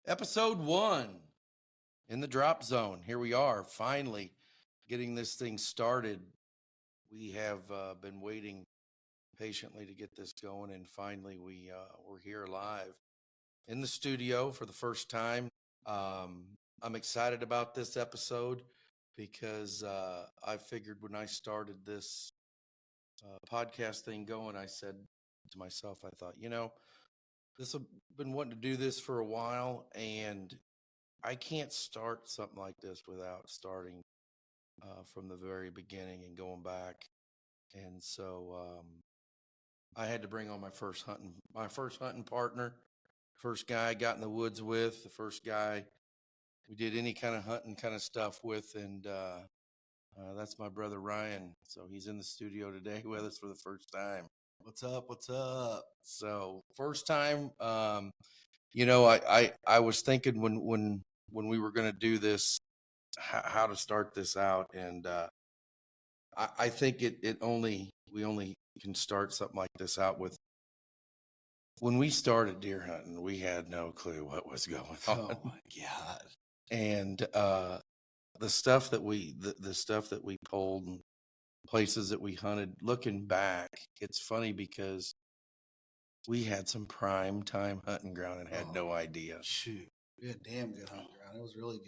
Episode 1 in the drop zone. Here we are, finally getting this thing started. We have been waiting patiently to get this going, and finally we're here live in the studio for the first time. I'm excited about this episode because I figured when I started this podcast thing going, I said to myself, I thought, this have been wanting to do this for a while, and I can't start something like this without starting from the very beginning and going back. And so I had to bring on my first hunting partner, first guy I got in the woods with, the first guy we did any kind of hunting kind of stuff with, and that's my brother Ryan. So he's in the studio today with us for the first time. What's up? What's up? So first time, I was thinking when we were going to do this, how to start this out, and I think we only can start something like this out with. When we started deer hunting, we had no clue what was going on. Oh my God. And the stuff that the stuff that we pulled and places that we hunted, looking back, it's funny because we had some prime time hunting ground and had no idea. Shoot. We had damn good hunting ground. It was really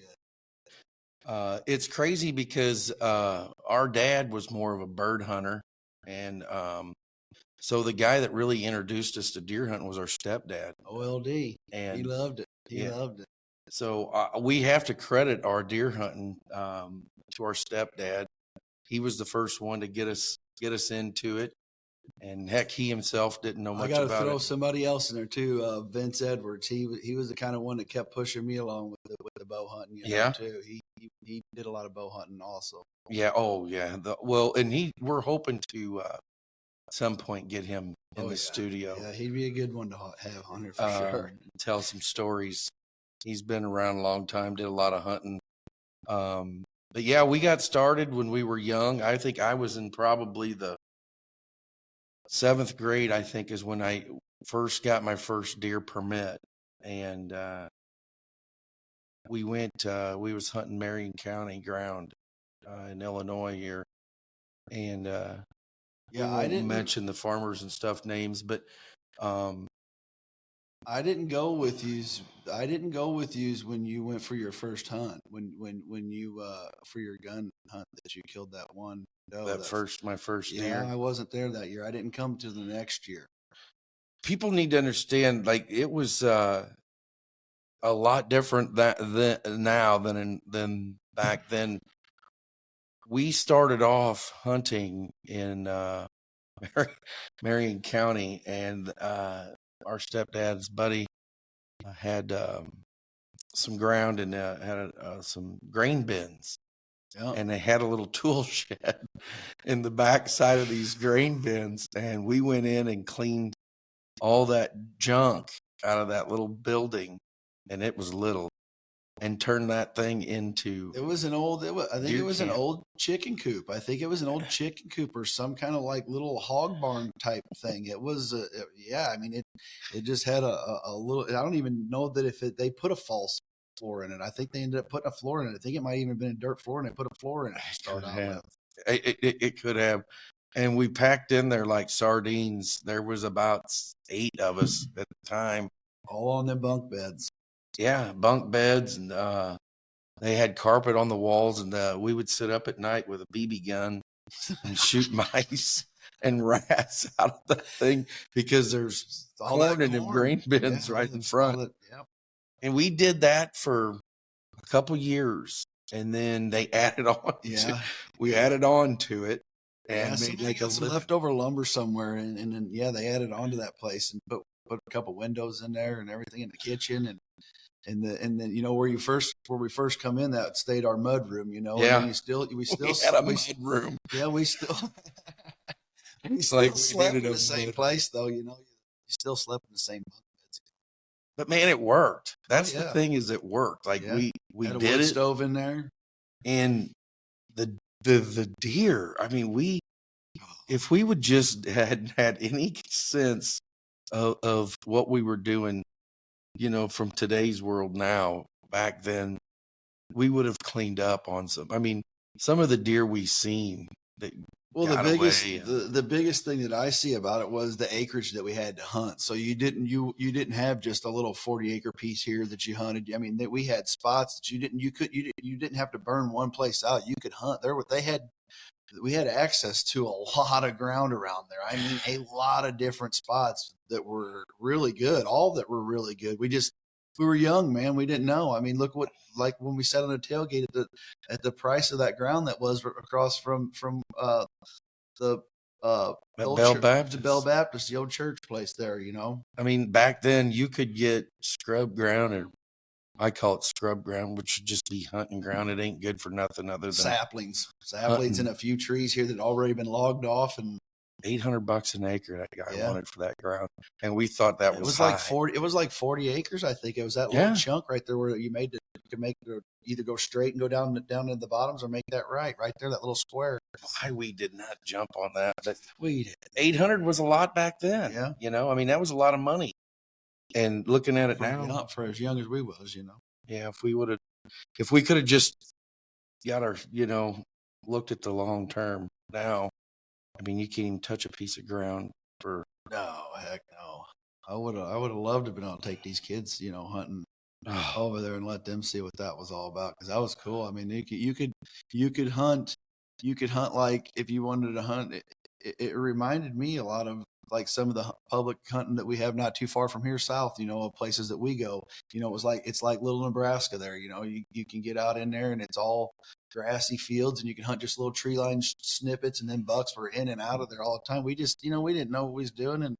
good. It's crazy because our dad was more of a bird hunter, and so the guy that really introduced us to deer hunting was our stepdad. OLD. And he loved it. He loved it. So we have to credit our deer hunting to our stepdad. He was the first one to get us into it, and heck, he himself didn't know much about it. I got to throw somebody else in there too. Vince Edwards. He was the kind of one that kept pushing me along with the bow hunting. Too. He did a lot of bow hunting also. Yeah. Oh yeah. And we're hoping to at some point get him in the studio. Yeah, he'd be a good one to have on here for sure. Tell some stories. He's been around a long time, did a lot of hunting. But yeah, we got started when we were young. I think I was in probably the 7th grade, I think, is when I first got my first deer permit. And we was hunting Marion County ground in Illinois here. And I didn't mention the farmers and stuff names, but I didn't go with you. I didn't go with you when you went for your first hunt. When you for your gun hunt that you killed that one doe. My first deer. Yeah, I wasn't there that year. I didn't come to the next year. People need to understand, like, it was a lot different now than back then. We started off hunting in Marion County, and our stepdad's buddy had some ground and had some grain bins. Yep. And they had a little tool shed in the back side of these grain bins, and we went in and cleaned all that junk out of that little building, and it was little, and turned that thing into. It was an old chicken coop. I think it was an old chicken coop or some kind of like little hog barn type thing. It was, I mean, it just had a little. I don't even know that if they put a false floor in it. I think they ended up putting a floor in it. I think it might even have been a dirt floor, and they put a floor in it to start out with. It could have. And we packed in there like sardines. There was about 8 of us at the time. All on them bunk beds. Yeah, bunk beds, and they had carpet on the walls, and we would sit up at night with a BB gun and shoot mice and rats out of the thing because there's corn in them grain bins right in front. And we did that for a couple years, and then they added on. We added on to it. And made like some leftover lumber somewhere, and then they added on to that place and put a couple windows in there and everything in the kitchen, and then where we first come in, that stayed our mud room, Yeah, and we still had a mud room. Yeah, we still slept in the same place though. You still slept in the same bunk beds. But man, it worked. That's the thing, is it worked. Like we had a did wood it. Stove in there, and the deer. I mean, if we would just had any sense of what we were doing, from today's world now, back then, we would have cleaned up on some of the deer we seen that Well, got away. the biggest thing that I see about it was the acreage that we had to hunt. So you didn't have just a little 40-acre piece here that you hunted. I mean, that we had spots that you didn't have to burn one place out. You could hunt there. We had access to a lot of ground around there. I mean, a lot of different spots that were really good. All that were really good. We were young, man. We didn't know. I mean, look like when we sat on a tailgate at the price of that ground that was across from the old Bell church, Baptist. the Bell Baptist, the old church place there. I mean, back then you could get scrub ground, or I call it scrub ground, which should just be hunting ground. It ain't good for nothing other than saplings, hunting. and a few trees here that had already been logged off, and $800 an acre that guy Yeah. wanted for that ground, and we thought that it was was high. like 40. It was like 40 acres, I think. It was that Yeah. little chunk right there where you could make it either go straight and go down to the bottoms, or make that right there, that little square. Why we did not jump on that? But We did. 800 was a lot back then. Yeah. I mean, that was a lot of money. And looking at it now, for as young as we was, yeah, if we could have just got our, looked at the long term now, I mean, you can't even touch a piece of ground for. No, heck no. I would have loved to have been able to take these kids, hunting over there and let them see what that was all about, because that was cool. I mean, you could hunt like if you wanted to hunt. It reminded me a lot of like some of the public hunting that we have not too far from here south. Of places that we go. It's like little Nebraska there. You can get out in there and it's all grassy fields, and you can hunt just little tree line snippets, and then bucks were in and out of there all the time. We just we didn't know what we was doing, and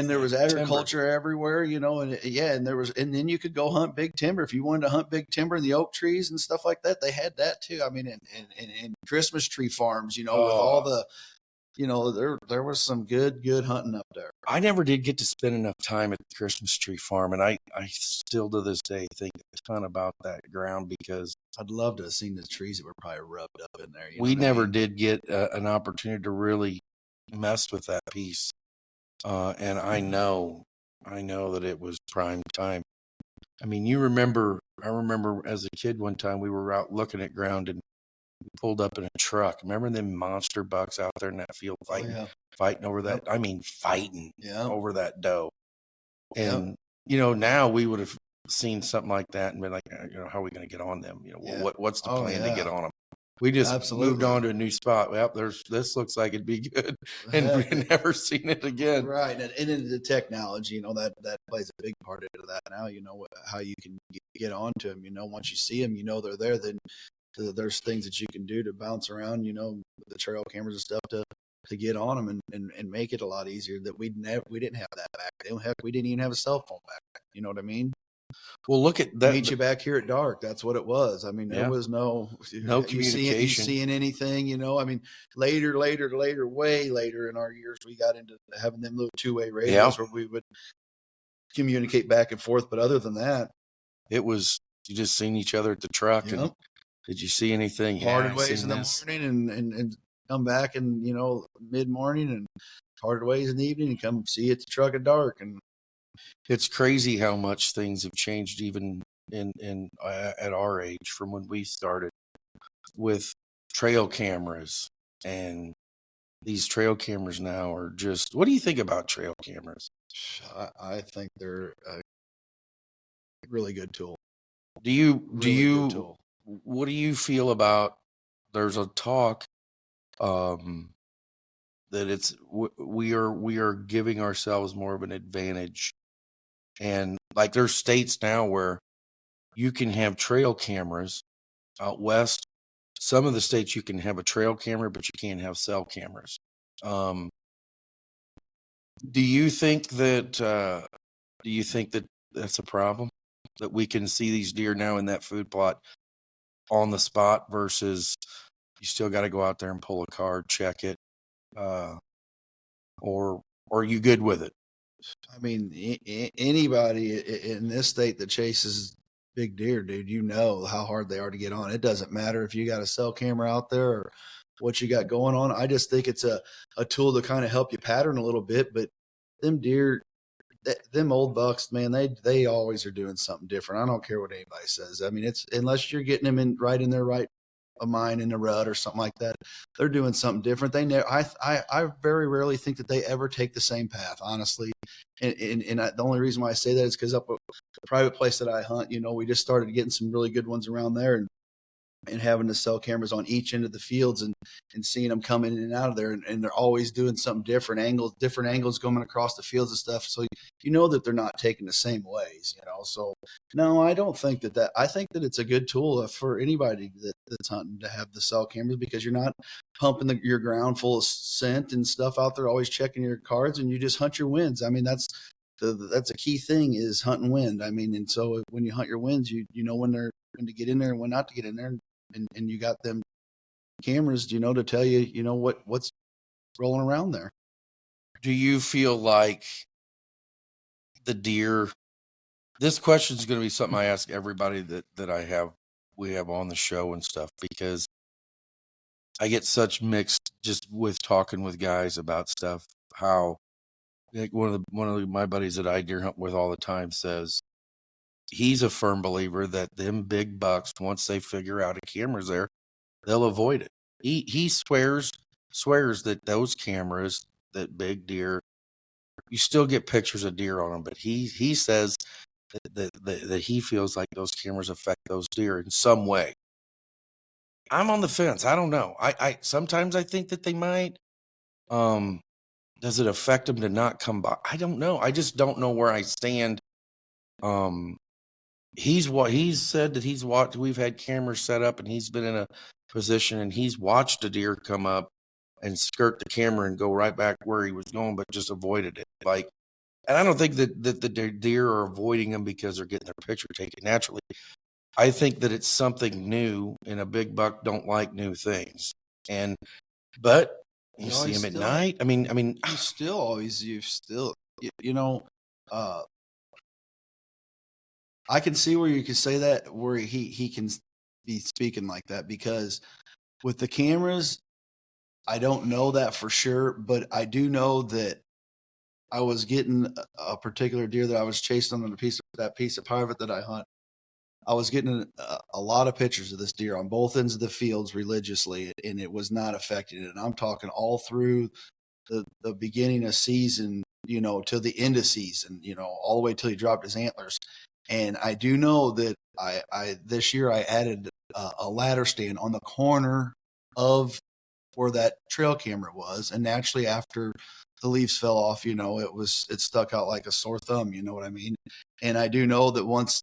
there was agriculture everywhere, and then you could go hunt big timber if you wanted to hunt big timber in the oak trees and stuff like that. They had that too. I mean, and Christmas tree farms, with all the, there was some good hunting up there. I never did get to spend enough time at the Christmas tree farm, and I still to this day think a ton about that ground, because I'd love to have seen the trees that were probably rubbed up in there. We never did get an opportunity to really mess with that piece. And I know that it was prime time. I mean, I remember as a kid one time we were out looking at ground and pulled up in a truck. Remember them monster bucks out there in that field fighting over that? I mean, fighting over that doe. And, now we would have seen something like that and been like, how are we going to get on them? What's the plan to get on them? We just moved on to a new spot. Well, this looks like it'd be good, and we've never seen it again. Right, and then the technology, that plays a big part into that now. How you can get onto them. Once you see them, they're there. Then there's things that you can do to bounce around. The trail cameras and stuff to get on them and make it a lot easier. That we didn't have that back then. Heck, we didn't even have a cell phone back then. You know what I mean? Well, look at that. Meet you back here at dark. That's what it was. I mean, there was no communication. You seeing anything? I mean, later, way later in our years, we got into having them little two-way radios where we would communicate back and forth. But other than that, it was you just seen each other at the truck. And did you see anything? Parted ways in the morning and come back and mid-morning, and parted ways in the evening and come see you at the truck at dark. And it's crazy how much things have changed, even in at our age, from when we started with trail cameras. And these trail cameras now are just. What do you think about trail cameras? I think they're a really good tool. What do you feel about? There's a talk that we are giving ourselves more of an advantage. And like there's states now where you can have trail cameras out west. Some of the states you can have a trail camera, but you can't have cell cameras. Do you think that that's a problem, that we can see these deer now in that food plot on the spot versus you still got to go out there and pull a card, check it, or are you good with it? I mean, anybody in this state that chases big deer, dude, how hard they are to get on. It doesn't matter if you got a cell camera out there or what you got going on. I just think it's a tool to kind of help you pattern a little bit. But them deer, them old bucks, man, they always are doing something different. I don't care what anybody says. I mean, it's unless you're getting them in their right of mind in the rut or something like that, they're doing something different. They never. I very rarely think that they ever take the same path, honestly. The only reason why I say that is because up at the private place that I hunt, we just started getting some really good ones around there, and having to sell cameras on each end of the fields and seeing them come in and out of there. And they're always doing something different angles going across the fields and stuff. So that they're not taking the same ways, so no, I don't think that I think that it's a good tool for anybody that's hunting to have the cell cameras, because you're not pumping your ground full of scent and stuff out there, always checking your cards, and you just hunt your wins. I mean, that's a key thing, is hunting wind. I mean, and so when you hunt your wins, you know when to get in there and when not to get in there. And you got them cameras, to tell you, what's rolling around there. Do you feel like the deer? This question is going to be something I ask everybody that we have on the show and stuff, because I get such mixed just with talking with guys about stuff. How, like one of my buddies that I deer hunt with all the time says he's a firm believer that them big bucks, once they figure out a camera's there, they'll avoid it. He swears that those cameras, that big deer, you still get pictures of deer on them, but he says that he feels like those cameras affect those deer in some way. I'm on the fence. I don't know. I sometimes I think that they might. Does it affect them to not come by? I don't know. I just don't know where I stand. He's said that he's watched. We've had cameras set up, and he's been in a position, and he's watched a deer come up and skirt the camera and go right back where he was going, but just avoided it. And I don't think that the deer are avoiding them because they're getting their picture taken naturally. I think that it's something new, and a big buck don't like new things. But you see him at night. I mean, I can see where you can say that, where he can be speaking like that, because with the cameras, I don't know that for sure, but I do know that I was getting a particular deer that I was chasing on that piece of private that I hunt. I was getting a lot of pictures of this deer on both ends of the fields religiously, and it was not affecting it. And I'm talking all through the beginning of season, till the end of season, all the way till he dropped his antlers. And I do know that I this year I added a ladder stand on the corner of where that trail camera was, and naturally after the leaves fell off, it stuck out like a sore thumb. You know what I mean? And I do know that once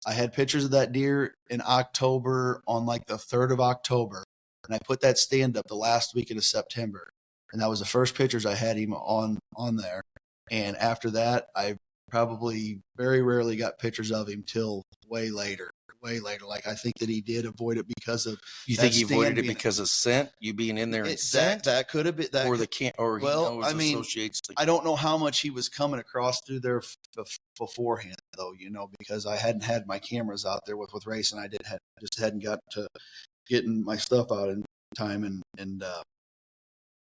I had pictures of that deer in October, on like the 3rd of October, and I put that stand up the last weekend of September, and that was the first pictures I had him on there. And after that, I probably very rarely got pictures of him till way later. Like, I think that he did avoid it because of. You think he avoided it because of scent? You being in there and scent? That could have been that. Or associates. I don't know how much he was coming across through there beforehand, though. Because I hadn't had my cameras out there with racing. I just hadn't got to getting my stuff out in time,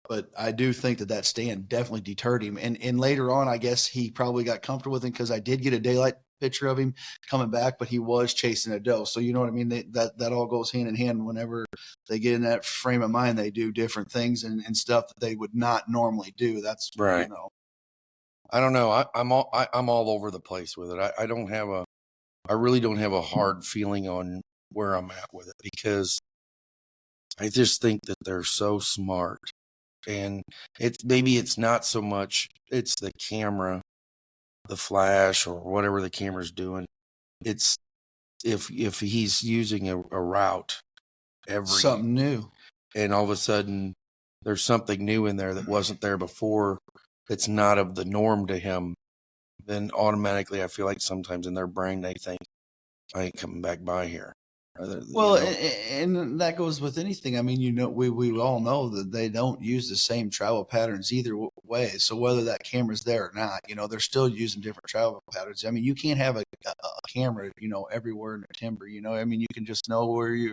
but I do think that stand definitely deterred him. And later on, I guess he probably got comfortable with him, because I did get a daylight picture of him coming back, but he was chasing a doe. So you know what I mean? That all goes hand in hand. Whenever they get in that frame of mind, they do different things and stuff that they would not normally do. That's right. I don't know. I'm all over the place with it. I really don't have a hard feeling on where I'm at with it, because I just think that they're so smart. And it's not so much, it's the camera, the flash, or whatever the camera's doing. It's if he's using a route something new, and all of a sudden there's something new in there that wasn't there before, that's not of the norm to him, then automatically I feel like sometimes in their brain they think, I ain't coming back by here. Well, and that goes with anything. I mean, we all know that they don't use the same travel patterns either. ways. So whether that camera's there or not, they're still using different travel patterns. I mean, you can't have a camera, everywhere in the timber. I mean, you can just know where your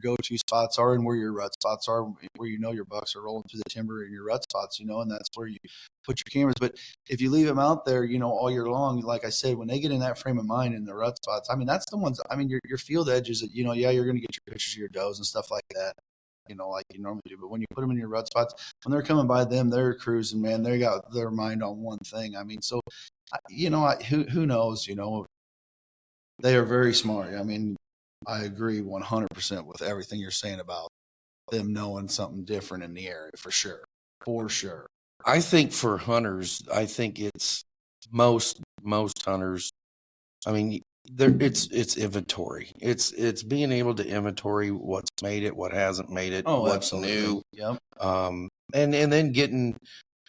go-to spots are and where your rut spots are, where your bucks are rolling through the timber and your rut spots, and that's where you put your cameras. But if you leave them out there, all year long, like I said, when they get in that frame of mind in the rut spots, I mean, that's the ones. I mean, your field edges that you're going to get your pictures of your does and stuff like that. Like you normally do. But when you put them in your rut spots, when they're coming by them, they're cruising, man. They got their mind on one thing. I mean, so, who knows? They are very smart. I mean, I agree 100% with everything you're saying about them knowing something different in the area for sure. For sure. I think for hunters, I think it's most hunters. I mean, it's inventory. It's being able to inventory what's made it, what hasn't made it, what's new. Yep. And then and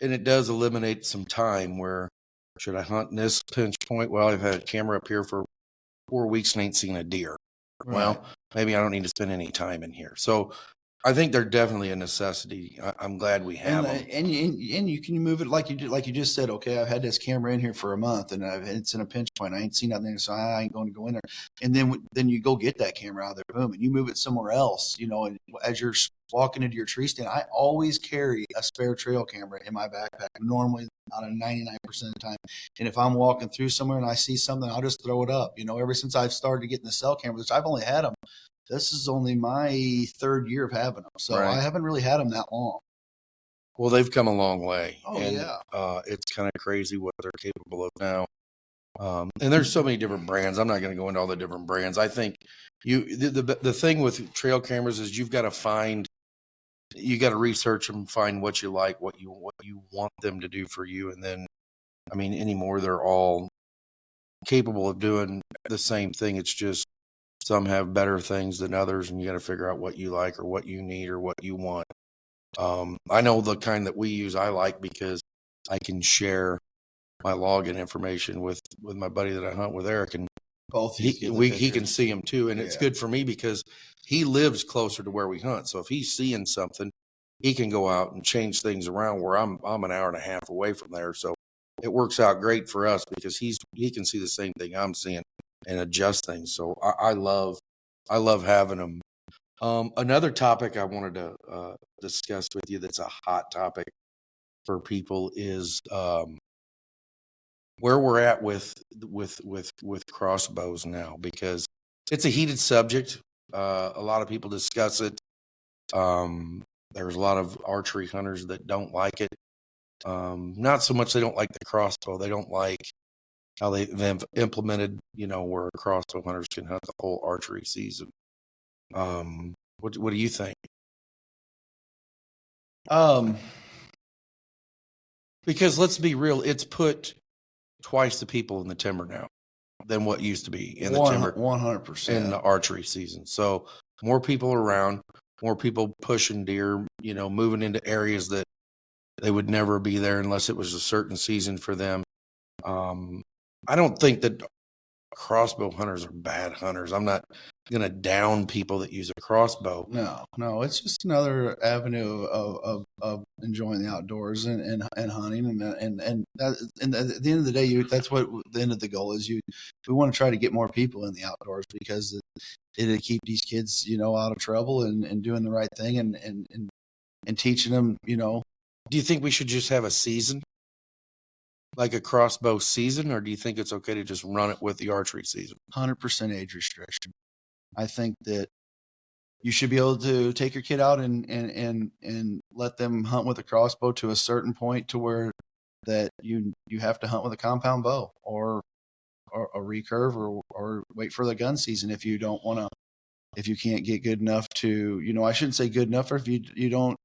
it does eliminate some time where should I hunt in this pinch point? Well, I've had a camera up here for 4 weeks and ain't seen a deer. Right. Well, maybe I don't need to spend any time in here. So I think they're definitely a necessity. I'm glad we have them. And you can move it like you just said. Okay, I've had this camera in here for a month, and it's in a pinch point. I ain't seen nothing, so I ain't going to go in there. And then you go get that camera out there, boom, and you move it somewhere else. And as you're walking into your tree stand, I always carry a spare trail camera in my backpack. Normally, out of 99% of the time. And if I'm walking through somewhere and I see something, I'll just throw it up. Ever since I've started getting the cell cameras, I've only had them. This is only my third year of having them, so right. I haven't really had them that long. Well, they've come a long way. Oh, yeah. It's kind of crazy what they're capable of now. And there's so many different brands. I'm not going to go into all the different brands. I think the thing with trail cameras is you got to research them, find what you like, what you want them to do for you. And then, I mean, anymore, they're all capable of doing the same thing. It's just, some have better things than others, and you got to figure out what you like or what you need or what you want. I know the kind that we use I like because I can share my login information with my buddy that I hunt with, Eric, and both he can see them too. And it's good for me because he lives closer to where we hunt. So if he's seeing something, he can go out and change things around where I'm an hour and a half away from there. So it works out great for us because he can see the same thing I'm seeing and adjust things. So I love having them. Another topic I wanted to discuss with you that's a hot topic for people is where we're at with crossbows now, because it's a heated subject. A lot of people discuss it. There's a lot of archery hunters that don't like it. Not so much they don't like the crossbow. They don't like how they've implemented, where crossbow hunters can hunt the whole archery season. What do you think? Because let's be real, it's put twice the people in the timber now than what used to be in the timber. 100% in the archery season. So more people around, more people pushing deer, moving into areas that they would never be there unless it was a certain season for them. I don't think that crossbow hunters are bad hunters. I'm not going to down people that use a crossbow. No, it's just another avenue of enjoying the outdoors and hunting and that, and at the end of the day, that's what the end of the goal is. We want to try to get more people in the outdoors because it'll keep these kids, out of trouble and doing the right thing and teaching them, Do you think we should just have a season? Like a crossbow season, or do you think it's okay to just run it with the archery season? 100% age restriction. I think that you should be able to take your kid out and let them hunt with a crossbow to a certain point to where that you have to hunt with a compound bow or a recurve or wait for the gun season if you don't want to. If you can't get good enough to, I shouldn't say good enough, or if you don't,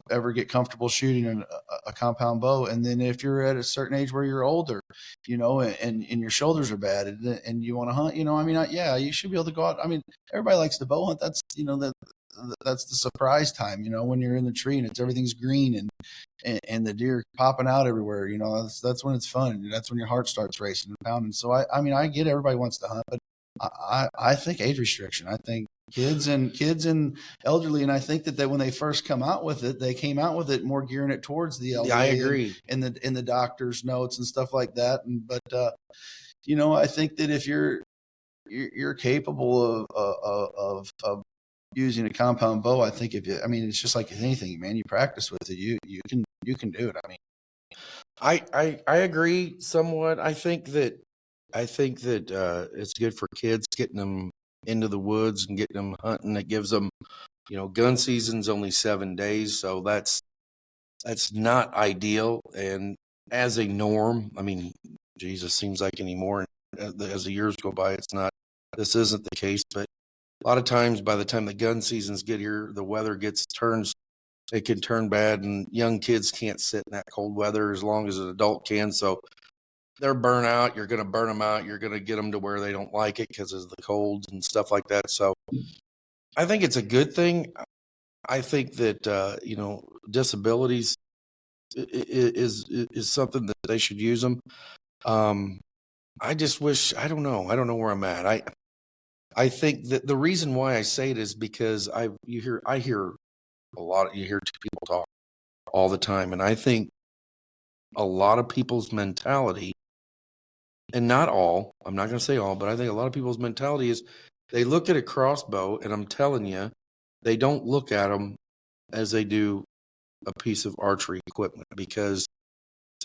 ever get comfortable shooting a compound bow. And then if you're at a certain age where you're older, and your shoulders are bad and you want to hunt, you should be able to go out. I mean, everybody likes to bow hunt. That's, that's the surprise time, when you're in the tree and everything's green and the deer popping out everywhere, that's when it's fun. And that's when your heart starts racing and pounding. So I get everybody wants to hunt, but I think age restriction. I think kids and elderly. And I think that when they first come out with it, they came out with it more gearing it towards the elderly. Yeah, I agree. In the doctor's notes and stuff like that. I think that if you're capable of using a compound bow, I think it's just like anything, man. You practice with it, you can do it. I mean, I agree somewhat. I think that it's good for kids, getting them into the woods and getting them hunting. It gives them, gun season's only 7 days, so that's not ideal. And as a norm, I mean, Jesus, seems like anymore as the years go by, this isn't the case. But a lot of times, by the time the gun seasons get here, the weather it can turn bad, and young kids can't sit in that cold weather as long as an adult can. So they're burnt out. You're going to burn them out. You're going to get them to where they don't like it because of the cold and stuff like that. So I think it's a good thing. I think that, disabilities is something that they should use them. I just wish, I don't know where I'm at. I think that the reason why I say it is because you hear two people talk all the time. And I think a lot of people's mentality, and not all, I'm not going to say all, but I think a lot of people's mentality is they look at a crossbow, and I'm telling you, they don't look at them as they do a piece of archery equipment, because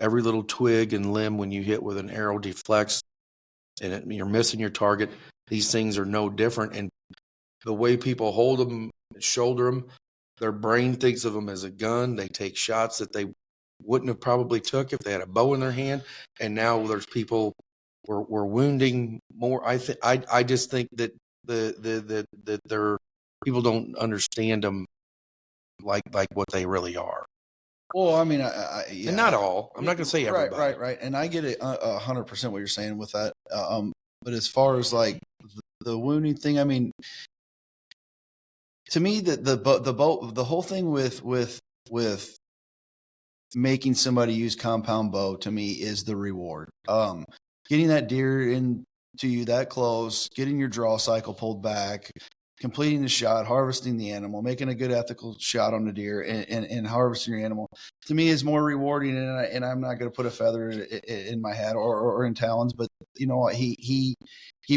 every little twig and limb when you hit with an arrow deflects, and you're missing your target. These things are no different. And the way people hold them, shoulder them, their brain thinks of them as a gun. They take shots that they wouldn't have probably took if they had a bow in their hand. And now there's people we're wounding more. I just think that that their people don't understand them like what they really are. Well, I mean, yeah. And not all. I'm not going to say everybody. Right. And I get it 100% what you're saying with that. But as far as like the wounding thing, I mean, to me, the whole thing with making somebody use compound bow, to me, is the reward. Getting that deer into you that close, getting your draw cycle pulled back, completing the shot, harvesting the animal, making a good ethical shot on the deer, and harvesting your animal, to me, is more rewarding. And I'm not going to put a feather in my hat or in talons, but he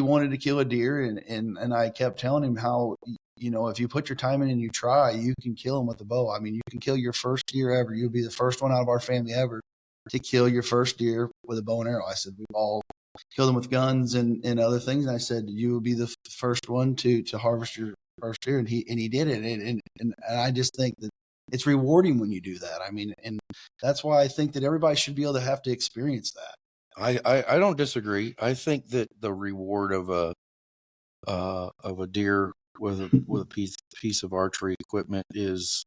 wanted to kill a deer, and I kept telling him how, if you put your time in and you try, you can kill him with a bow. I mean, you can kill your first deer ever. You'll be the first one out of our family ever to kill your first deer with a bow and arrow. I said, we've all killed them with guns and other things. And I said, you will be the first one to harvest your first deer. And he did it. And I just think that it's rewarding when you do that. I mean, and that's why I think that everybody should be able to have to experience that. I don't disagree. I think that the reward of a deer with a piece of archery equipment is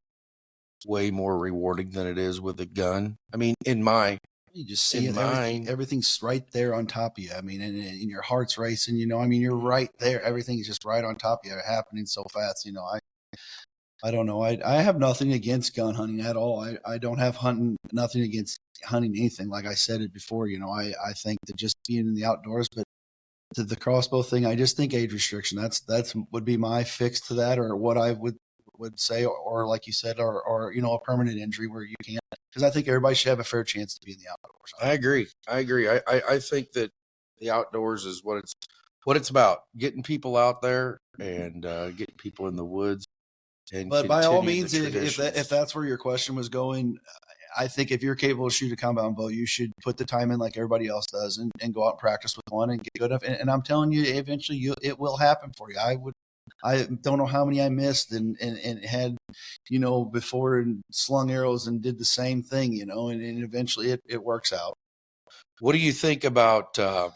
way more rewarding than it is with a gun. I mean, you just see everything's right there on top of you. I mean, and your heart's racing, I mean, you're right there. Everything is just right on top of you, happening so fast. I don't know. I have nothing against gun hunting at all. I don't have nothing against hunting anything. Like I said it before, I think that just being in the outdoors, but to the crossbow thing, I just think age restriction, that's would be my fix to that, or what I would say, or like you said, or a permanent injury where you can't, because I think everybody should have a fair chance to be in the outdoors. I agree. I think that the outdoors is what it's about, getting people out there and getting people in the woods. But by all means, if that's where your question was going, I think if you're capable of shooting a compound bow, you should put the time in like everybody else does, and go out and practice with one and get good enough. And I'm telling you, eventually it will happen for you. I don't know how many I missed and had, before, and slung arrows and did the same thing, and eventually it works out. What do you think about, the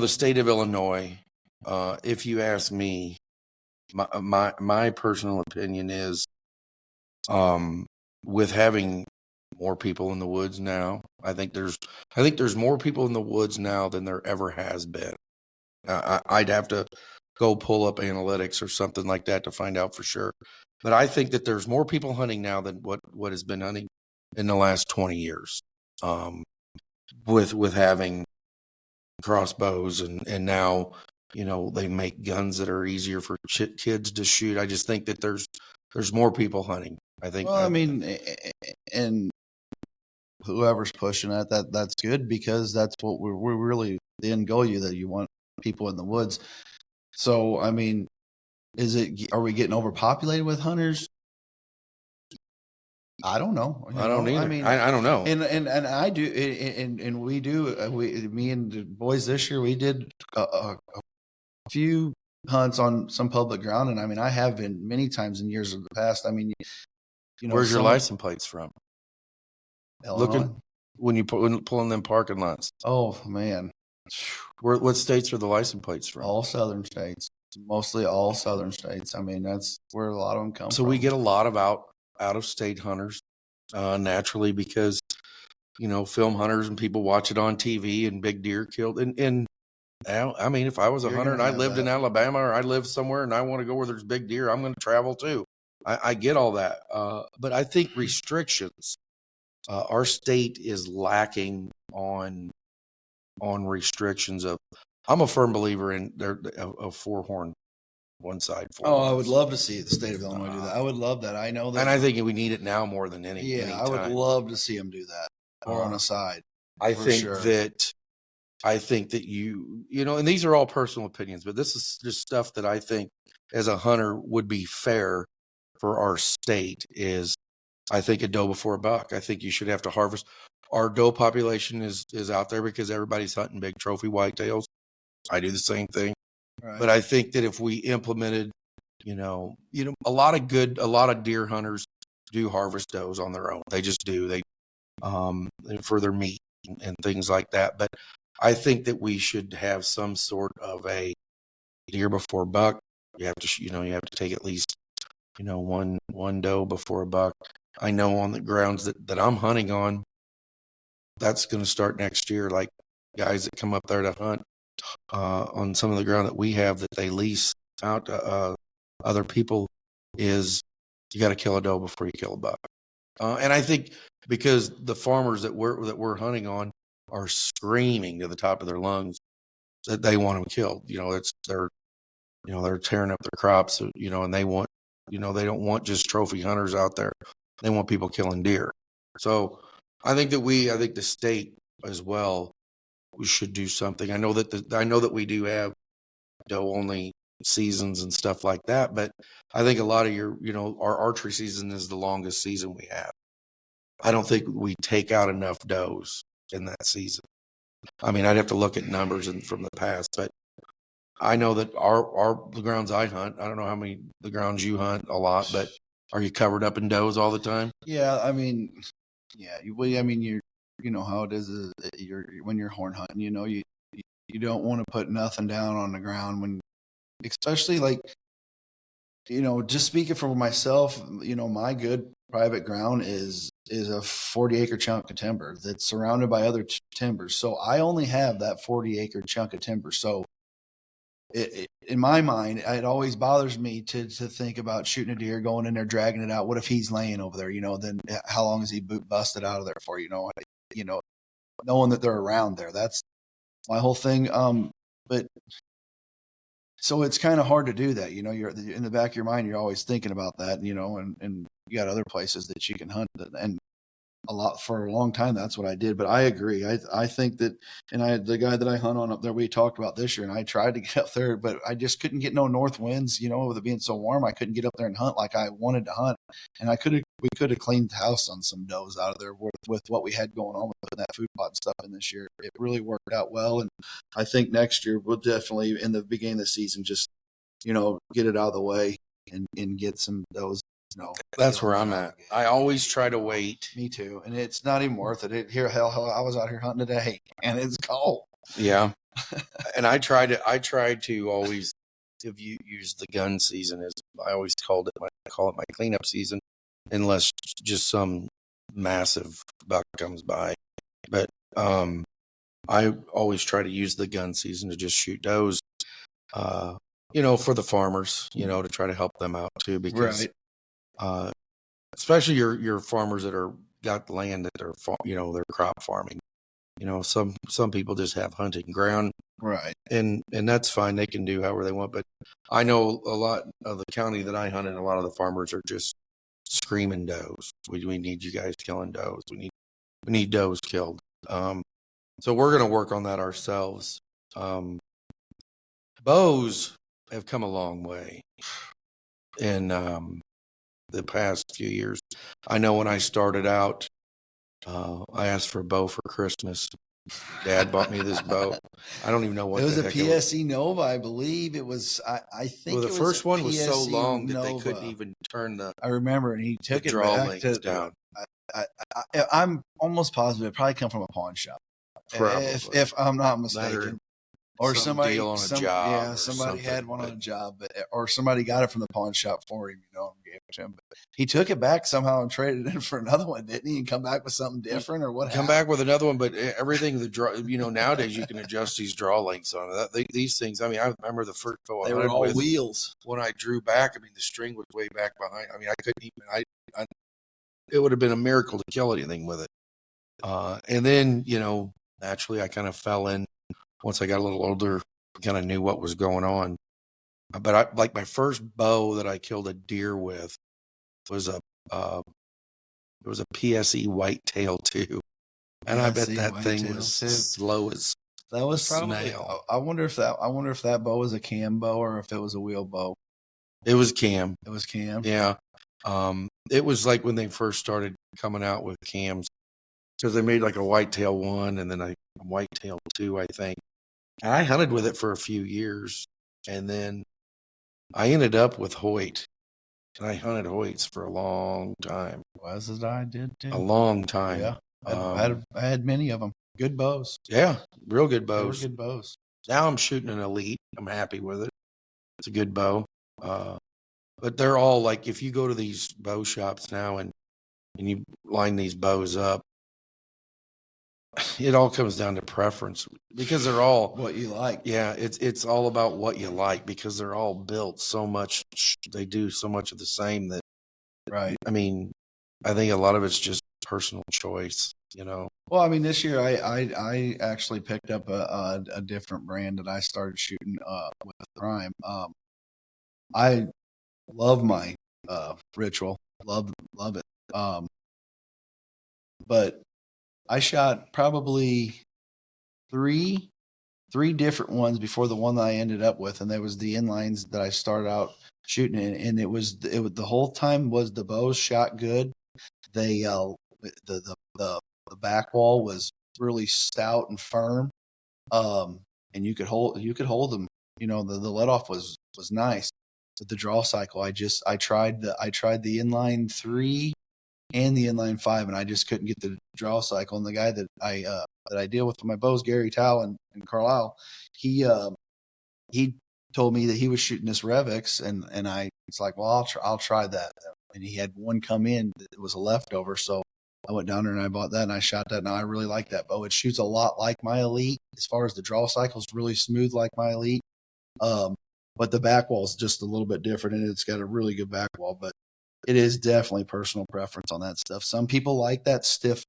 state of Illinois? If you ask me, my personal opinion is, with having more people in the woods now, I think there's more people in the woods now than there ever has been. I'd have to go pull up analytics or something like that to find out for sure. But I think that there's more people hunting now than what has been hunting in the last 20 years. With having crossbows and now they make guns that are easier for kids to shoot. I just think that there's more people hunting. I think. Well, I mean, and whoever's pushing that's good, because that's what we're really the end goal. That you want people in the woods. So, I mean, are we getting overpopulated with hunters? I don't know. I don't either. I mean, I don't know. And I do, and we do. Me and the boys this year, we did a few hunts on some public ground, and I mean, I have been many times in years of the past. I mean, where's your license plates from? Illinois. Looking when you pulling them parking lots. Oh man, what states are the license plates from? All southern states, mostly all southern states. I mean, that's where a lot of them come from. So we get a lot of out of state hunters naturally, because film hunters and people watch it on TV and big deer killed. And I mean, if I was a hunter and I lived in Alabama, or I live somewhere and I want to go where there's big deer, I'm going to travel too. I get all that, but I think restrictions. Our state is lacking on restrictions of. I'm a firm believer in a four-horn one side. I would love to see the state of Illinois do that. I would love that. I know that, and I think we need it now more than any. Yeah, I would love to see them do that, or on a side. I think that and these are all personal opinions, but this is just stuff that I think as a hunter would be fair for our state. Is I think a doe before a buck. I think you should have to harvest. Our doe population is out there because everybody's hunting big trophy whitetails. I do the same thing. Right. But I think that if we implemented, a lot of deer hunters do harvest does on their own. They just do. They for their meat and things like that. But I think that we should have some sort of a deer before buck. You have to take at least, one doe before a buck. I know on the grounds that I'm hunting on, that's going to start next year. Like guys that come up there to hunt on some of the ground that we have that they lease out to other people, is you got to kill a doe before you kill a buck. And I think because the farmers that we're hunting on are screaming to the top of their lungs that they want them killed. They're tearing up their crops, and they want, they don't want just trophy hunters out there. They want people killing deer. So I think that the state as well, we should do something. I know that we do have doe only seasons and stuff like that, but I think a lot of our archery season is the longest season we have. I don't think we take out enough does in that season. I mean, I'd have to look at numbers from the past, but I know that the grounds I hunt, I don't know how many the grounds you hunt a lot, but are you covered up in does all the time? Yeah, I mean, you know how it is. When you're horn hunting, you don't want to put nothing down on the ground especially like, just speaking for myself, my good private ground is a 40-acre chunk of timber that's surrounded by other timbers. So I only have that 40-acre chunk of timber. So in my mind, it always bothers me to think about shooting a deer, going in there, dragging it out. What if he's laying over there? Then how long is he busted out of there for? Knowing that they're around there. That's my whole thing. But so it's kind of hard to do that. You're in the back of your mind, you're always thinking about that, and you got other places that you can hunt, and for a long time, that's what I did. But I agree. I think that, and the guy that I hunt on up there, we talked about this year, and I tried to get up there, but I just couldn't get no north winds, with it being so warm. I couldn't get up there and hunt like I wanted to hunt. And we could have cleaned the house on some does out of there with what we had going on with putting that food plot and stuff in this year. It really worked out well. And I think next year we'll definitely, in the beginning of the season, just, get it out of the way and get some does. That's where I'm at. I always try to wait. Me too. And it's not even worth it. Hell, I was out here hunting today and it's cold. Yeah. And I try to always, if you use the gun season, as I always call it my cleanup season, unless just some massive buck comes by. But I always try to use the gun season to just shoot does, for the farmers, to try to help them out too, because especially your farmers that got land that they're crop farming. some people just have hunting ground, Right. and that's fine. They can do however they want. But I know a lot of the county that I hunt in, a lot of the farmers are just screaming does. We need you guys killing does. We need does killed. So we're going to work on that ourselves. Bows have come a long way in the past few years. I know when I started out, I asked for a bow for Christmas. Dad bought me this bow. I don't even know what it was the a heck it was. PSE Nova, I believe it was. I think Well, the it was first one was so PSE long that they Nova. couldn't even turn the I remember, and he took it draw back length down. I'm almost positive it probably come from a pawn shop, Probably. if I'm not That mistaken. or Or some deal on a job yeah, or somebody had something, one on but- a job, or somebody got it from the pawn shop for him, and gave it to him. But he took it back somehow and traded it in for another one, didn't he? And come back with something different, or what? Come happened? back with another one, but everything the draw. Nowadays you can adjust these draw lengths on it. These things. I mean, I remember the first bow I They were hunted all with, wheels. when I drew back. I mean, the string was way back behind. I mean, I couldn't even. It would have been a miracle to kill anything with it. And then naturally, I kind of fell in once I got a little older. Kind of knew what was going on. But like my first bow that I killed a deer with was it was a PSE whitetail too, and I bet PSE that thing whitetail was too. slow as That was a probably. snail. I wonder if that bow was a cam bow or if it was a wheel bow. It was cam. It was cam. Yeah. It was like when they first started coming out with cams, because they made like a whitetail 1 and then a whitetail 2, I think. And I hunted with it for a few years, and then I ended up with Hoyt, and I hunted Hoyts for a long time. Was as I did too. A long time. Yeah, I had many of them. Good bows. Yeah, real good They were bows. good bows. Now I'm shooting an Elite. I'm happy with it. It's a good bow. But they're all like, if you go to these bow shops now and you line these bows up, it all comes down to preference, because they're all, What you like. yeah, it's all about what you like, because they're all built so much. They do so much of the same that, Right. I mean, I think a lot of it's just personal choice, Well, I mean, this year I actually picked up a different brand that I started shooting with Prime. I love my Ritual, love it. But I shot probably three different ones before the one that I ended up with, and there was the inlines that I started out shooting in, and it was the whole time was the bows shot good. They the back wall was really stout and firm, and you could hold them. The let off was nice. But the draw cycle, I tried the inline 3 and the inline 5, and I just couldn't get the draw cycle. And the guy that I deal with my bows, Gary Towle and Carlisle, he told me that he was shooting this Revix, and it's like, well, I'll try that. And he had one come in that was a leftover, so I went down there and I bought that and I shot that. Now I really like that bow. It shoots a lot like my Elite as far as the draw cycle is really smooth like my Elite. But the back wall is just a little bit different, and it's got a really good back wall. But it is definitely personal preference on that stuff. Some people like that stiff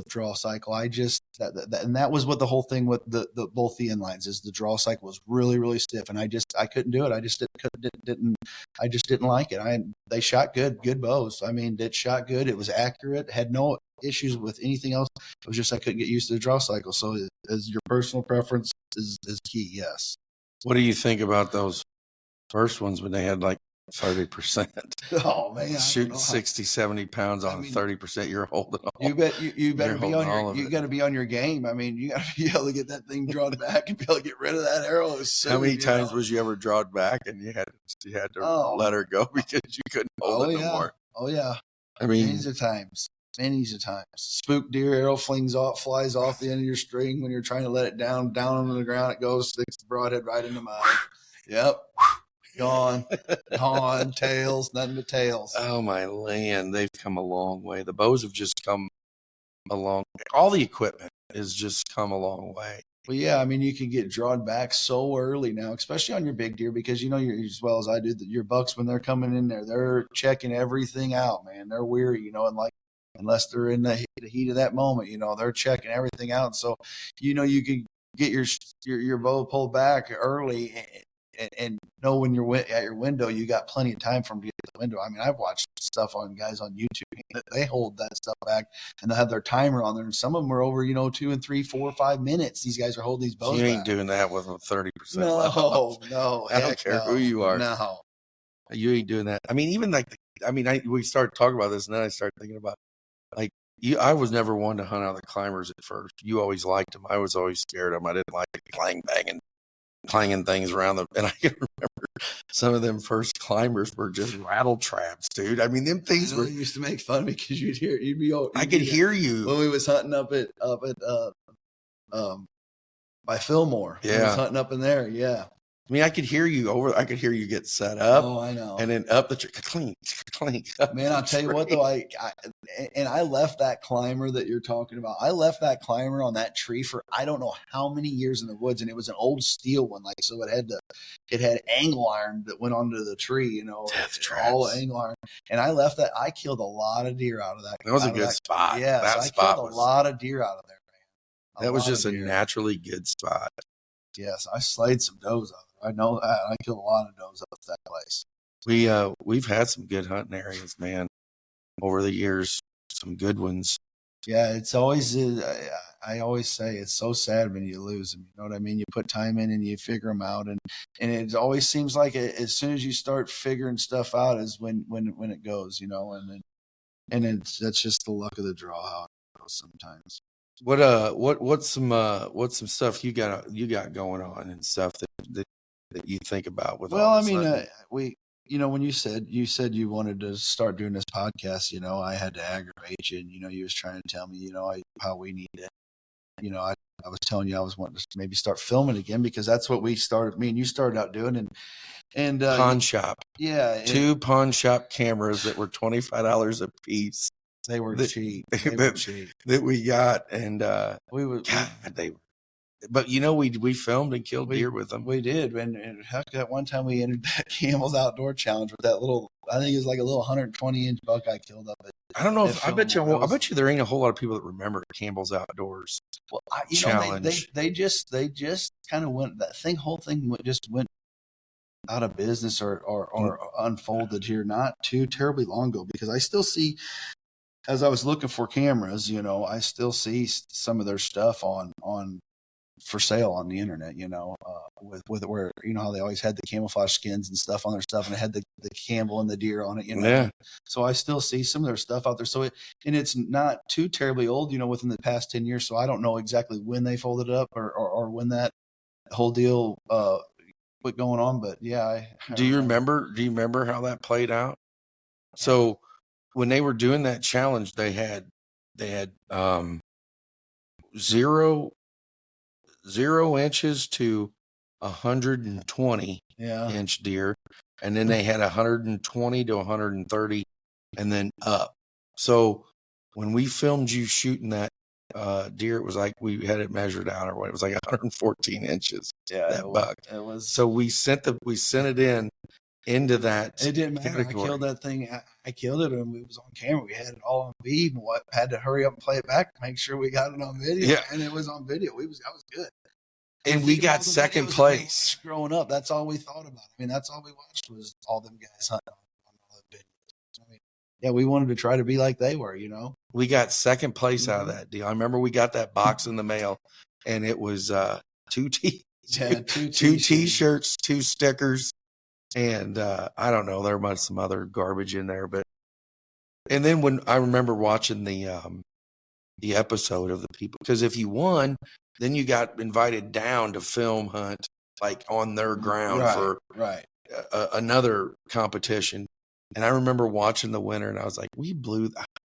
draw cycle. I just and that was what the whole thing with the both the inlines is. The draw cycle was really, really stiff, and I couldn't do it. I just didn't like it. They shot good bows. I mean, it shot good. It was accurate. Had no issues with anything else. It was just I couldn't get used to the draw cycle. So as your personal preference is key. Yes. What do you think about those first ones when they had like 30%? Oh man, Shooting 60, 70 pounds on 30%, you're holding on. You better be on you got to be on your game. I mean, you got to be able to get that thing drawn back and be able to get rid of that arrow. How many times was you ever drawn back and you had to let her go because you couldn't hold it no more? Oh yeah. I mean, many times. Spook deer arrow flies off the end of your string when you're trying to let it down on the ground. It goes, sticks the broadhead right into mine. Yep. Gone, tails, nothing but tails. Oh my land, they've come a long way. The bows have just come along. All the equipment has just come a long way. Well, yeah, I mean, you can get drawn back so early now, especially on your big deer, because you're as well as I do that your bucks when they're coming in there, they're checking everything out, man. They're weary, and like unless they're in the heat of that moment. They're checking everything out. So, you can get your bow pulled back early and know when you're at your window, you got plenty of time for them to get to the window. I mean, I've watched stuff on guys on YouTube. They hold that stuff back and they'll have their timer on there. And some of them are over, 2 and 3, 4, 5 minutes. These guys are holding these bows. You ain't back. doing that with them 30%. No. I don't care who you are. No. You ain't doing that. I mean, even we started talking about this and then I started thinking about I was never one to hunt out the climbers at first. You always liked them. I was always scared of them. I didn't like clanging things around them. And I can remember some of them first climbers were just rattle traps, dude. I mean, them things They used to make fun of me because I could hear you when we was hunting up at by Fillmore. Yeah, we was hunting up in there. Yeah. I mean, I could hear you I could hear you get set up. Oh, I know. And then up the tree, clink. Man, I'll tell you what though, I left that climber that you're talking about. I left that climber on that tree for I don't know how many years in the woods, and it was an old steel one, so it had angle iron that went onto the tree, Death all traps. angle iron. And I left that. I killed a lot of deer out of that. That was a good spot. Yeah, that so spot I killed a lot of deer out of there, man. That was just a naturally good spot. Yes, I slayed some does out there. I know that. I killed a lot of does out of that place. We've had some good hunting areas, man, over the years. Some good ones. Yeah, it's always. I always say it's so sad when you lose them. You know what I mean? You put time in and you figure them out, and it always seems like as soon as you start figuring stuff out is when it goes, and that's just the luck of the draw how it goes sometimes. What's some stuff you got going on and stuff that you think about with? Well, I mean, when you said you wanted to start doing this podcast, I had to aggravate you, and you was trying to tell me, how we need it. I was telling you I was wanting to maybe start filming again because that's what me and you started out doing, and pawn shop. Yeah, 2 pawn shop cameras that were $25 a piece. They were cheap. That we got, and we were. But we filmed and killed deer with them. We did, and heck, that one time we entered that Campbell's Outdoor Challenge with that little. I think it was like a little 120-inch buck I killed up. I don't know. I bet you there ain't a whole lot of people that remember Campbell's Outdoors. Well, Challenge. They just kind of went. Whole thing just went out of business or unfolded here not too terribly long ago, because I still see. As I was looking for cameras, I still see some of their stuff on for sale on the internet, with where, how they always had the camouflage skins and stuff on their stuff, and it had the Campbell and the deer on it, Yeah. So I still see some of their stuff out there. So it's not too terribly old, within the past 10 years. So I don't know exactly when they folded it up or when that whole deal, quit going on, but yeah. Do you remember how that played out? So when they were doing that challenge, they had 0 inches to 120 inch deer, and then they had 120 to 130, and then up. So when we filmed you shooting that deer, it was like we had it measured out, or what? It was like 114 inches. Yeah, that buck. It was. So we sent it into that. It didn't matter. Category. I killed that thing. I killed it, and it was on camera. We had it all on feed, and had to hurry up and play it back to make sure we got it on video. Yeah, and it was on video. I was good. And we got second place. Growing up, that's all we thought about. I mean, that's all we watched was all them guys hunting on all the videos. I mean, yeah, we wanted to try to be like they were, We got second place out of that deal. I remember we got that box in the mail, and it was 2 T-shirts, 2 stickers, and I don't know, there was some other garbage in there, and then when I remember watching the episode of the people, because if you won, then you got invited down to film hunt like on their ground for another competition. And I remember watching the winner, and I was like, we blew.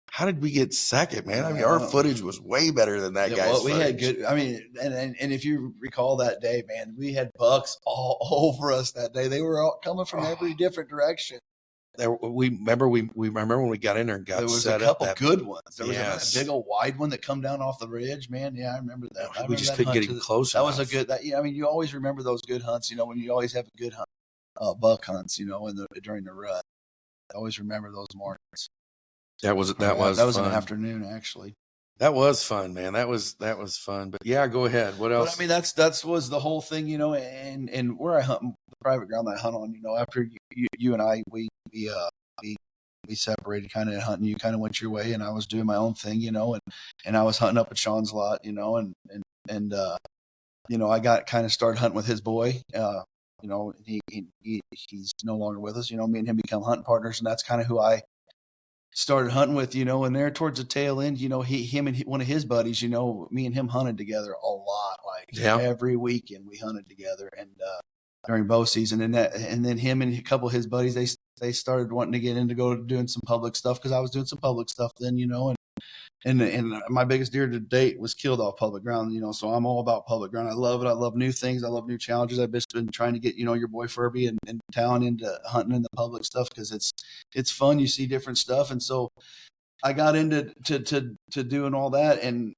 How did we get second, man? I mean, our footage was way better than that guy's. Well, we had good. I mean, and if you recall that day, man, we had bucks all over us that day. They were all coming from every different direction. We remember when we got in there and got there was set a couple up. Good ones. There was a big old wide one that come down off the ridge, man. Yeah, I remember that. We just couldn't get even close. That was a good. I mean, you always remember those good hunts. When you always have a good hunt, buck hunts. During the rut. I always remember those mornings. That was that was fun. an afternoon actually. That was fun, man. That was fun. But yeah, go ahead. What else? But I mean, that's was the whole thing, you know. And where I hunt, the private ground that I hunt on, you know, after you and I we separated kind of hunting. You kind of went your way, and I was doing my own thing, you know, and I was hunting up at Sean's lot, you know, and you know, I got kind of started hunting with his boy. You know, he's no longer with us. You know, me and him become hunting partners, and that's kind of who I started hunting with, you know. And there towards the tail end, you know, him and one of his buddies, you know, me and him hunted together a lot, like every weekend we hunted together, and during bow season, and then him and a couple of his buddies, they started wanting to get into doing some public stuff, because I was doing some public stuff then, you know. And my biggest deer to date was killed off public ground, you know. So I'm all about public ground. I love it. I love new things. I love new challenges. I've just been trying to get, you know, your boy Furby and Talon into hunting in the public stuff, because it's fun. You see different stuff, and so I got into to doing all that, and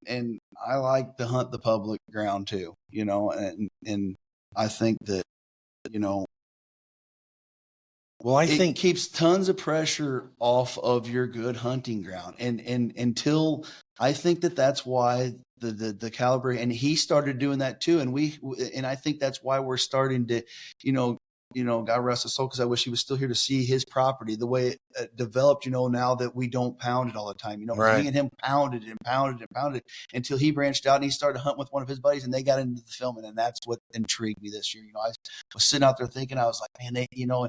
I like to hunt the public ground too, you know. And I think that, you know, well, I think keeps tons of pressure off of your good hunting ground, and until I think that's why the caliber, and he started doing that too, and I think that's why we're starting to, you know, God rest his soul, because I wish he was still here to see his property the way it developed, you know, now that we don't pound it all the time, you know. Me and him pounded it until he branched out and he started hunting with one of his buddies, and they got into the filming, and that's what intrigued me this year. You know, I was sitting out there thinking, I was like, man, they, you know,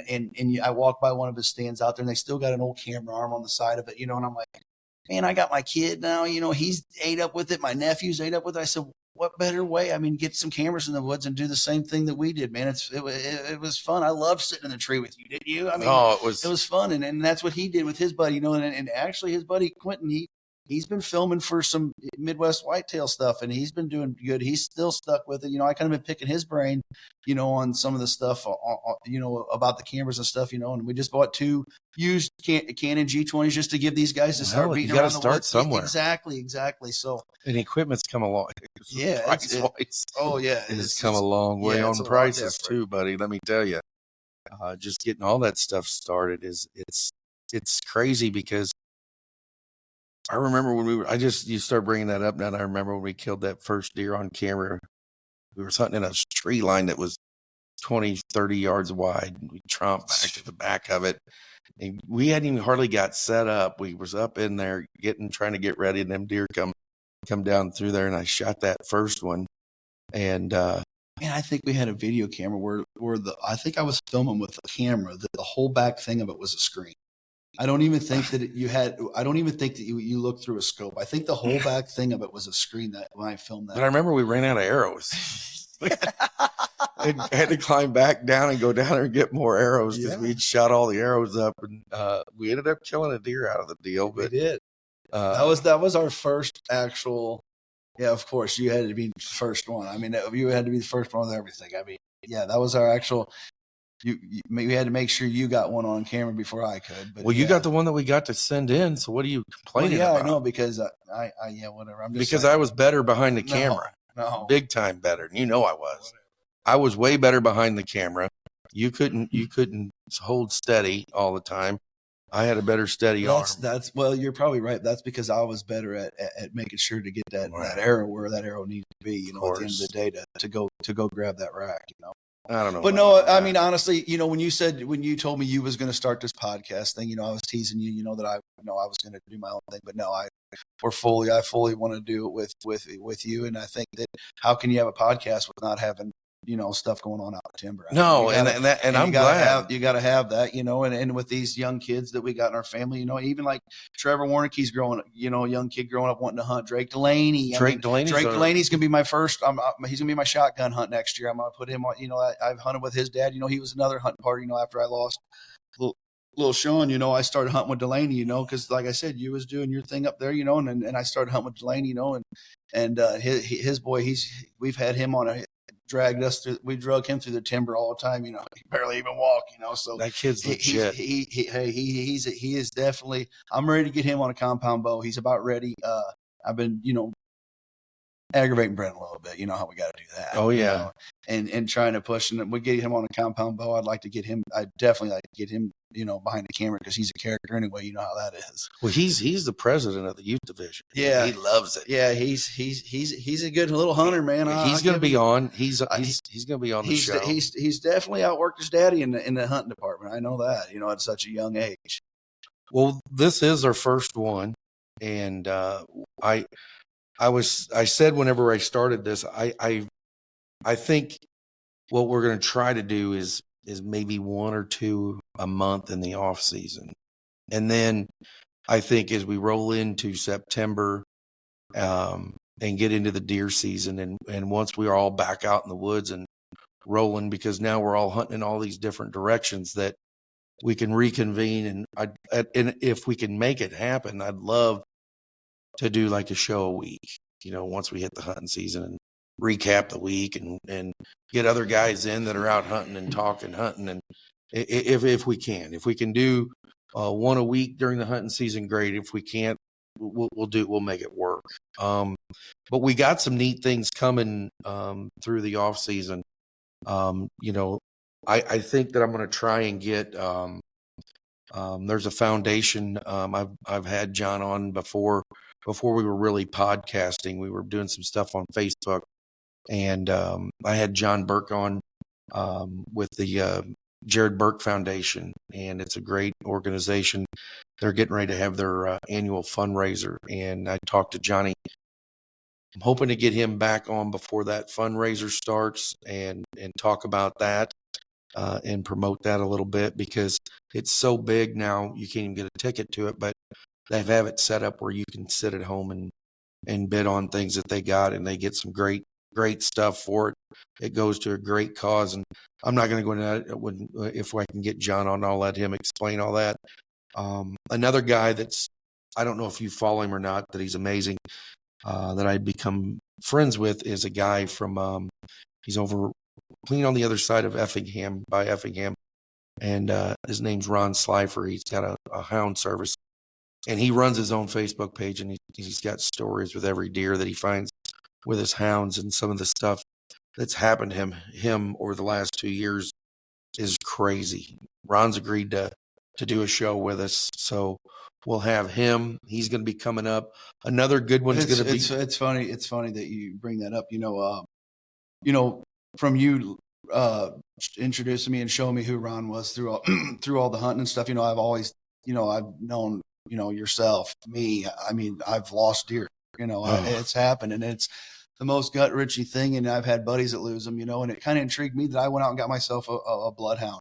and I walked by one of his stands out there, and they still got an old camera arm on the side of it, you know, and I'm like, man, I got my kid now, you know, he's ate up with it. My nephew's ate up with it. I said, what better way? I mean, get some cameras in the woods and do the same thing that we did, man. It was fun. I loved sitting in the tree with you. Didn't you? I mean, it was fun. And that's what he did with his buddy, you know, and actually his buddy Quentin, he's been filming for some Midwest whitetail stuff, and he's been doing good. He's still stuck with it. You know, I kind of been picking his brain, you know, on some of the stuff, you know, about the cameras and stuff, you know, and we just bought 2 used Canon G20s just to give these guys to start beating around the woods. You got to start somewhere. Exactly. So, and equipment's come along. Yeah. It's come a long way on prices too, buddy. Let me tell you, just getting all that stuff started it's crazy, because I remember when you start bringing that up now. And I remember when we killed that first deer on camera. We were hunting in a tree line that was 20, 30 yards wide. We tromped back to the back of it. And we hadn't even hardly got set up. We was up in there trying to get ready, and them deer come down through there, and I shot that first one. And man, I think we had a video camera where I think I was filming with the camera that the whole back thing of it was a screen. I don't even think that you looked through a scope. I think the whole back thing of it was a screen that when I filmed that. But I remember we ran out of arrows. And had to climb back down and go down there and get more arrows, because we'd shot all the arrows up, and we ended up killing a deer out of the deal. But we did. That was our first actual. Yeah, of course, you had to be the first one. I mean, you had to be the first one with everything. I mean, yeah, that was our actual. We had to make sure you got one on camera before I could. But you got the one that we got to send in. So what are you complaining about? I know, because I whatever. I'm just because I was better behind the camera. No, big time better. You know, I was. I was way better behind the camera. You couldn't hold steady all the time. I had a better steady arm. Well, you're probably right. That's because I was better at making sure to get that arrow where that arrow needed to be. You know, at the end of the day, to go grab that rack. You know. I don't know. But no, I mean, honestly, you know, when you told me you was going to start this podcast thing, you know, I was teasing you, you know, that I was going to do my own thing, but no, I fully want to do it with you. And I think that how can you have a podcast with not having, you know, stuff going on out in timber? No, and I'm glad you got to have that, you know, and with these young kids that we got in our family, you know, even like Trevor Warnicki's growing up, you know, a young kid growing up wanting to hunt. Drake Delaney's going to be my first. He's going to be my shotgun hunt next year. I'm going to put him on, you know, I've hunted with his dad. You know, he was another hunting partner, you know, after I lost little Sean, you know, I started hunting with Delaney, you know, because like I said, you was doing your thing up there, you know, and I started hunting with Delaney, you know, and his boy, we've had him on we drug him through the timber all the time, you know, he barely even walk, you know, so that kid's legit. He is definitely, I'm ready to get him on a compound bow. He's about ready. I've been, you know, aggravating Brent a little bit. You know how we got to do that. Oh, yeah. You know? And trying to push, and we get him on a compound bow. I'd definitely like to get him, you know, behind the camera because he's a character anyway. You know how that is. Well, he's the president of the youth division. Yeah, he loves it. Yeah, he's a good little hunter, man. He's going to be on. He's going to be on the show. He's definitely outworked his daddy in the hunting department. I know that. You know, at such a young age. Well, this is our first one, and I said whenever I started this, I think what we're going to try to do is maybe 1 or 2 a month in the off season. And then I think as we roll into September, and get into the deer season, and once we are all back out in the woods and rolling, because now we're all hunting in all these different directions, that we can reconvene. And if we can make it happen, I'd love to do like a show a week, you know, once we hit the hunting season, and recap the week and get other guys in that are out hunting and talking hunting. And if we can do 1 a week during the hunting season, great. If we can't, we'll make it work. But we got some neat things coming through the off season. You know, I think that I'm going to try and get there's a foundation. I've had John on before we were really podcasting. We were doing some stuff on Facebook, and I had John Burke on with the Jared Burke Foundation, and it's a great organization. They're getting ready to have their annual fundraiser, and I talked to Johnny. I'm hoping to get him back on before that fundraiser starts and talk about that and promote that a little bit, because it's so big now you can't even get a ticket to it, but they have it set up where you can sit at home and bid on things that they got, and they get some great stuff for it. It goes to a great cause, and I'm not going to go into that. If I can get John on, I'll let him explain all that. Another guy that's, I don't know if you follow him or not, that he's amazing, that I'd become friends with, is a guy from, he's over clean on the other side of Effingham, by Effingham, and his name's Ron Slifer. He's got a hound service, and he runs his own Facebook page, and he's got stories with every deer that he finds with his hounds, and some of the stuff that's happened to him over the last 2 years is crazy. Ron's agreed to do a show with us, so we'll have him. He's going to be coming up. Another good one's going to be. It's funny. It's funny that you bring that up. You know, from you introducing me and showing me who Ron was through all the hunting and stuff. You know, I've always, you know, I've known, you know, yourself, me. I mean, I've lost deer. You know, it's happened, and it's the most gut wrenching thing. And I've had buddies that lose them, you know, and it kind of intrigued me that I went out and got myself a bloodhound,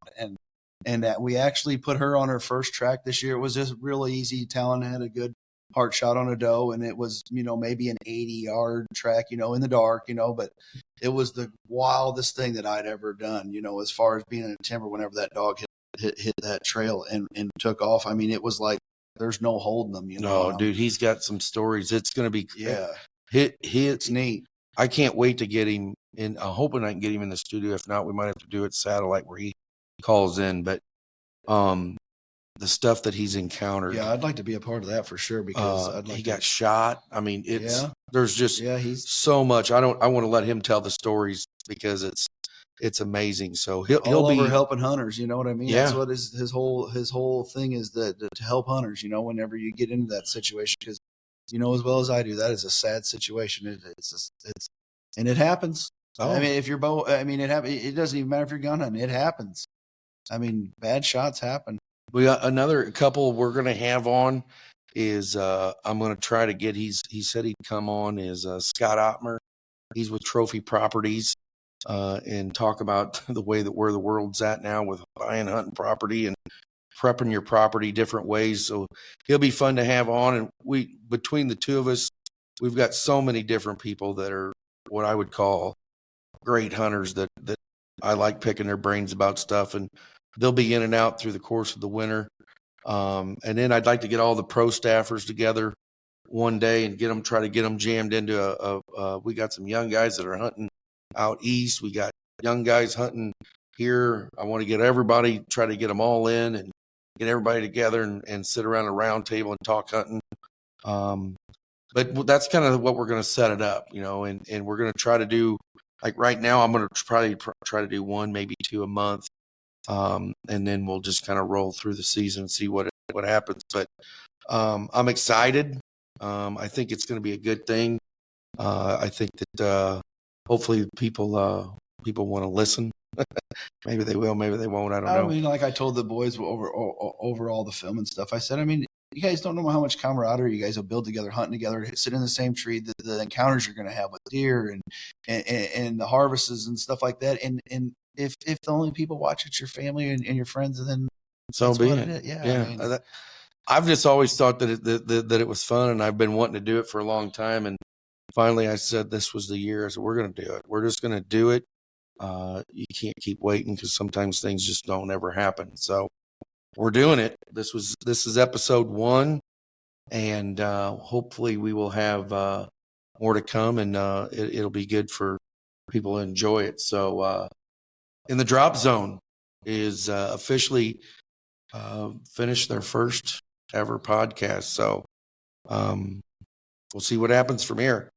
and that we actually put her on her first track this year. It was just really easy. Talon had a good heart shot on a doe, and it was, you know, maybe an 80-yard track, you know, in the dark, you know, but it was the wildest thing that I'd ever done, you know, as far as being in a timber whenever that dog hit that trail and took off. I mean, it was like, there's no holding them, you know. No, dude, he's got some stories. It's going to be, it's neat. I can't wait to get him in. I'm hoping I can get him in the studio. If not, we might have to do it satellite where he calls in. But the stuff that he's encountered. Yeah, I'd like to be a part of that for sure, because he got shot. I mean, there's just he's so much. I want to let him tell the stories, because it's amazing. So he'll be helping hunters. You know what I mean? Yeah. That's what his whole thing is, that to help hunters. You know, whenever you get into that situation, because you know as well as I do, that is a sad situation. And it happens. Oh. I mean, if you're it doesn't even matter if you're gun hunting. It happens. I mean, bad shots happen. We got another couple we're going to have on is I'm going to try to get, he said he'd come on, is Scott Ottmer. He's with Trophy Properties, and talk about the way that where the world's at now with buying hunting property and prepping your property different ways. So he'll be fun to have on. And between the two of us, we've got so many different people that are what I would call great hunters that I like picking their brains about stuff, and they'll be in and out through the course of the winter. And then I'd like to get all the pro staffers together one day and try to get them jammed into we got some young guys that are hunting out east. We got young guys hunting here. I want to get everybody, try to get them all in and get everybody together and sit around a round table and talk hunting. but that's kind of what we're going to set it up, and we're going to try to do, like right now, I'm going to probably try to do one, maybe two a month. And then we'll just kind of roll through the season and see what happens. But I'm excited. I think it's going to be a good thing. I think that hopefully people want to listen. Maybe they will, maybe they won't. I don't know. I mean, like I told the boys over all the film and stuff, I said, I mean, you guys don't know how much camaraderie you guys will build together, hunting together, sit in the same tree, the encounters you're going to have with deer and the harvests and stuff like that. And if the only people watch it's your family and your friends, then so be it. Yeah. I mean, I've just always thought that it was fun, and I've been wanting to do it for a long time. And finally I said, this was the year. I said, we're going to do it. We're just going to do it. You can't keep waiting because sometimes things just don't ever happen. So we're doing it. This is episode 1, and hopefully we will have more to come, and it'll be good for people to enjoy it. So In the Drop Zone is officially finished their first ever podcast. So we'll see what happens from here.